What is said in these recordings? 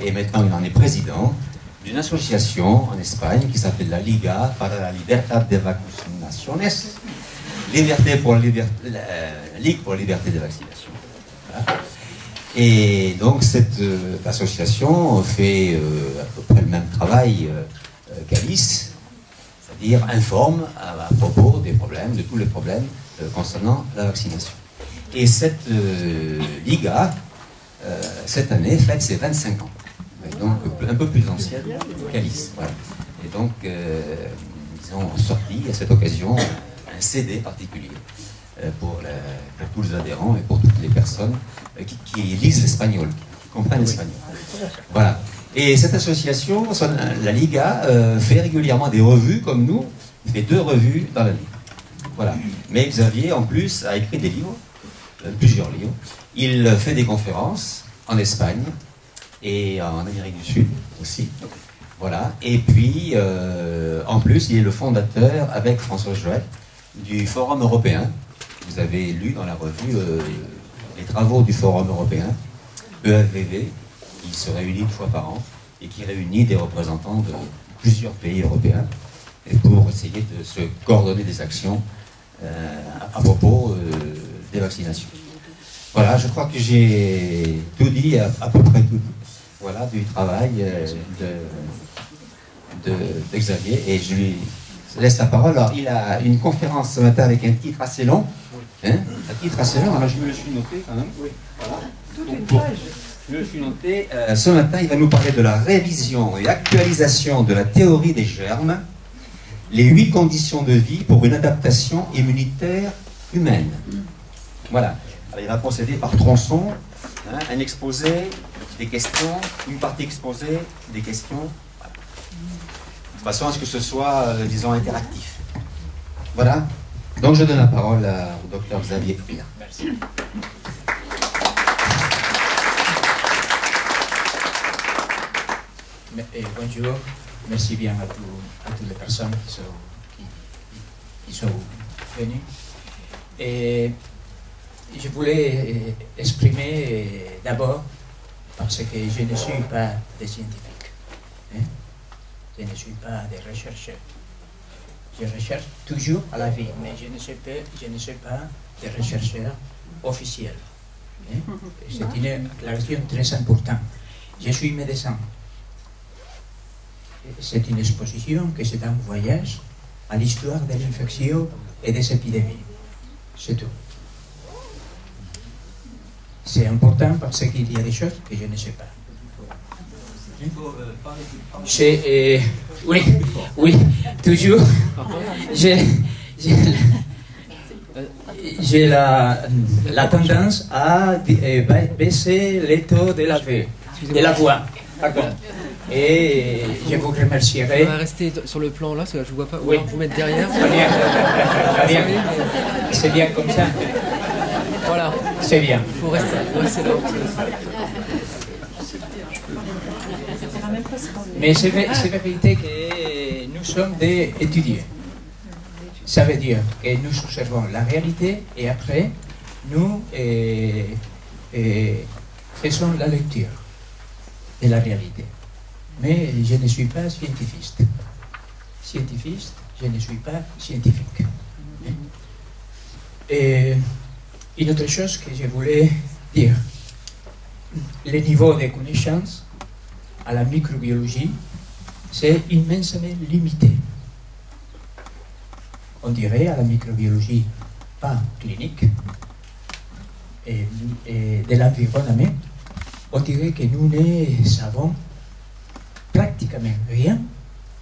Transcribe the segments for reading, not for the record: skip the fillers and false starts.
et maintenant il en est président d'une association en Espagne qui s'appelle la Liga para la Libertad de Vacunaciones, Ligue pour la liberté de vaccination. Voilà. Et donc cette association fait à peu près le même travail qu'Alice, c'est-à-dire informe à propos des problèmes, de tous les problèmes concernant la vaccination. Et cette Liga, cette année, fête ses 25 ans. Et donc un peu plus ancienne qu'Alice. Voilà. Et donc ils ont sorti à cette occasion un CD particulier pour tous les adhérents et pour toutes les personnes qui lisent l'espagnol, qui comprennent l'espagnol. Voilà. Et cette association, la Liga, fait régulièrement des revues comme nous, fait 2 revues dans l'année. Voilà. Mais Xavier, en plus, a écrit des livres, plusieurs livres. Il fait des conférences en Espagne et en Amérique du Sud aussi. Voilà. Et puis, en plus, il est le fondateur, avec François Joël, du Forum européen. Vous avez lu dans la revue les travaux du Forum européen, EFVV, qui se réunit 1 fois par an et qui réunit des représentants de plusieurs pays européens et pour essayer de se coordonner des actions à propos des vaccinations. Voilà, je crois que j'ai tout dit, à peu près tout dit. Voilà, du travail de Xavier, et je lui laisse la parole. Alors, il a une conférence ce matin avec un titre assez long. Hein, un titre assez long, alors je me le suis noté quand même. Oui, voilà. Toute une page. Je me le suis noté. Ce matin, il va nous parler de la révision et actualisation de la théorie des germes, les 8 conditions de vie pour une adaptation immunitaire humaine. Voilà. Alors, il va procéder par tronçon, hein, un exposé, des questions, une partie exposée, des questions. Voilà. De façon à ce que ce soit, disons, interactif. Voilà. Donc je donne la parole au docteur Xavier Pina. Merci. Bonjour, merci bien à toutes les personnes qui sont venues. Et je voulais exprimer d'abord, parce que je ne suis pas des scientifiques, hein? Je ne suis pas des chercheurs. Je recherche toujours à la vie, mais je ne suis pas des chercheurs officiels. Hein? C'est une déclaration très importante. Je suis médecin. C'est une exposition que c'est un voyage à l'histoire de l'infection et des épidémies. C'est tout. C'est important parce qu'il y a des choses que je ne sais pas. Oui, toujours. J'ai la tendance à baisser les taux de la voix. D'accord. Et je vous remercierai. On va rester sur le plan là, parce que là, je ne vois pas. Oui. Vous mettre derrière. C'est bien comme ça. Voilà. C'est bien. Il faut rester là. Mais c'est vérité que nous sommes des étudiants. Ça veut dire que nous observons la réalité et après, nous faisons la lecture de la réalité. Mais je ne suis pas scientifique. Je ne suis pas scientifique. Et une autre chose que je voulais dire, le niveau de connaissance à la microbiologie, c'est immensément limité. On dirait à la microbiologie pas clinique et de l'environnement, on dirait que nous ne savons pratiquement rien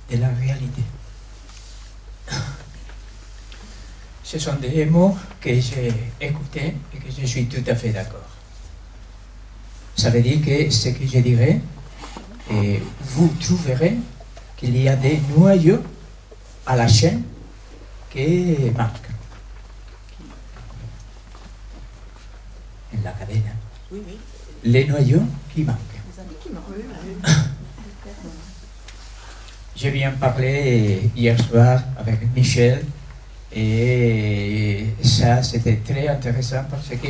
de la réalité. Ce sont des mots que j'ai écoutés et que je suis tout à fait d'accord. Ça veut dire que ce que je dirais, et vous trouverez qu'il y a des noyaux à la chaîne qui manquent. En la cadena. Oui. Les noyaux qui manquent. Je viens parler hier soir avec Michel et ça c'était très intéressant parce que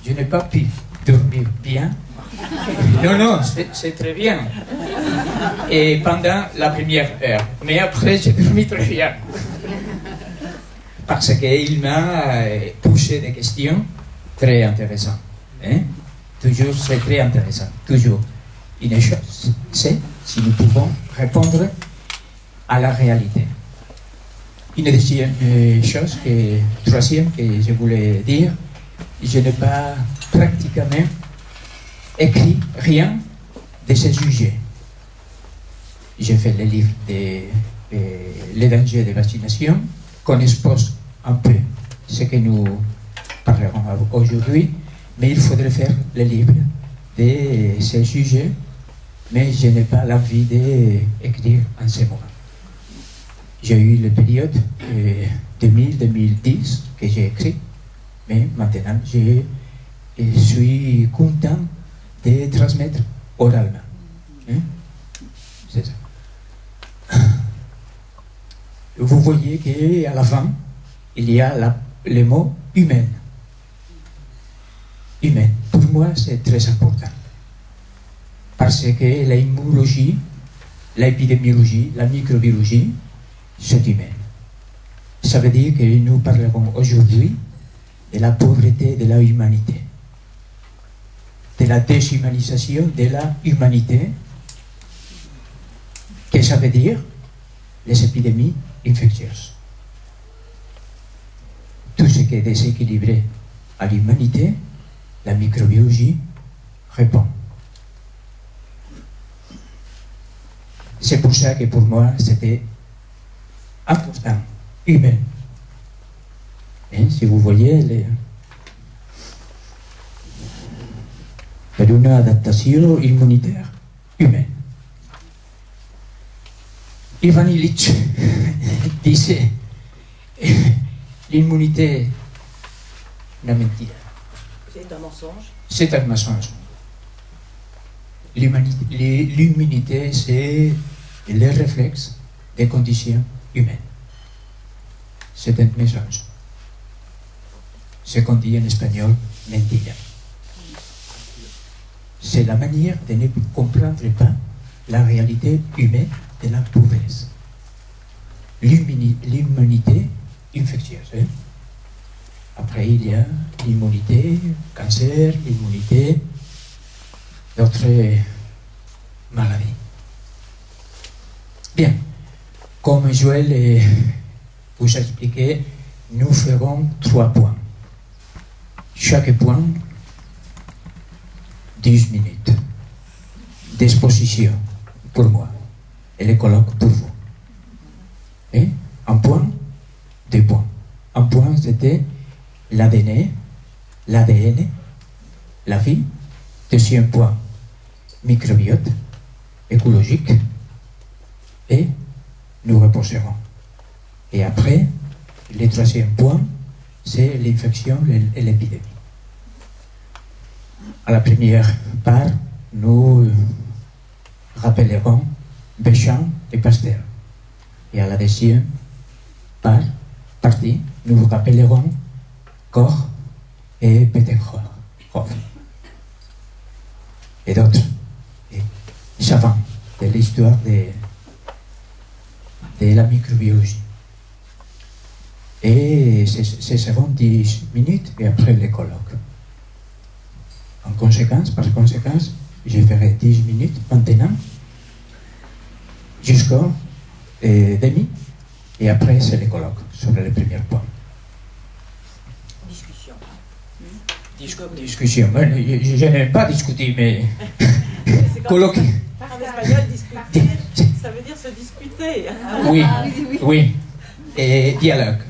je n'ai pas pu dormir bien. Non, non, c'est très bien. Et pendant la première heure. Mais après, j'ai dormi très bien. Parce qu'il m'a poussé des questions très intéressantes. Hein? Toujours, c'est très intéressant. Toujours. Une chose, c'est si nous pouvons répondre à la réalité. Une deuxième chose, troisième, que je voulais dire, je n'ai pas pratiquement écrit rien de ce sujet. J'ai fait le livre Les dangers des vaccinations, qu'on expose un peu ce que nous parlerons aujourd'hui, mais il faudrait faire le livre de ce sujet, mais je n'ai pas l'envie d'écrire en ce moment. J'ai eu la période 2000-2010 que j'ai écrit, mais maintenant je suis content de transmettre oralement. Hein? C'est ça. Vous voyez qu'à la fin, il y a le mot humaine. Humaine. Pour moi, c'est très important. Parce que l'immunologie, l'épidémiologie, la microbiologie, c'est humain. Ça veut dire que nous parlerons aujourd'hui de la pauvreté de la humanité, de la déshumanisation de la humanité. Qu'est-ce que ça veut dire? Les épidémies infectieuses. Tout ce qui est déséquilibré à l'humanité, la microbiologie répond. C'est pour ça que pour moi, c'était important, humain. Et si vous voyez, c'est une adaptation immunitaire humaine. Ivan Illich disait l'immunité, la mentira. C'est un mensonge. C'est un mensonge. L'immunité, c'est le réflexe des conditions humaines. C'est un mensonge. Ce qu'on dit en espagnol, mentira. C'est la manière de ne comprendre pas la réalité humaine de la pauvreté. L'immunité infectieuse. Hein? Après, il y a l'immunité, cancer, l'immunité, d'autres maladies. Bien, comme Joël vous a expliqué, nous ferons 3 points. Chaque point, 10 minutes d'exposition pour moi et les colloques pour vous. Et un point, 2 points. Un point, c'était l'ADN, la vie. Deuxième point, microbiote, écologique. Et nous reposerons. Et après, le troisième point, c'est l'infection et l'épidémie. À la première part, nous rappellerons Béchamp et Pasteur. Et à la deuxième partie, nous rappellerons Koch et Pettenkoff. Et d'autres savants de l'histoire de la microbiologie. Et ce seront 10 minutes et après les colloques. Par conséquent, je ferai 10 minutes maintenant jusqu'au demi et après c'est les colloques sur les premiers points. Discussion. Je n'aime pas discuter, mais colloquer. En espagnol, discuter, ça veut dire se disputer. Oui. Et dialogue.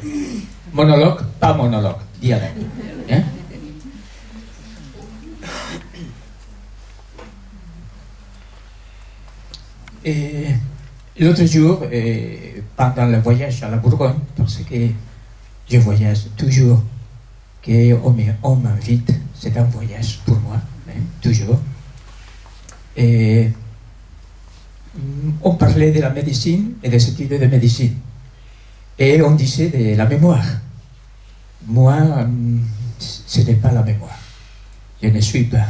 Monologue, pas monologue, dialogue. Hein? Et l'autre jour, pendant le voyage à la Bourgogne, parce que je voyage toujours, qu'on m'invite, c'est un voyage pour moi, même, toujours. Et on parlait de la médecine et des études de médecine. Et on disait de la mémoire. Moi, ce n'est pas la mémoire. je ne suis pas.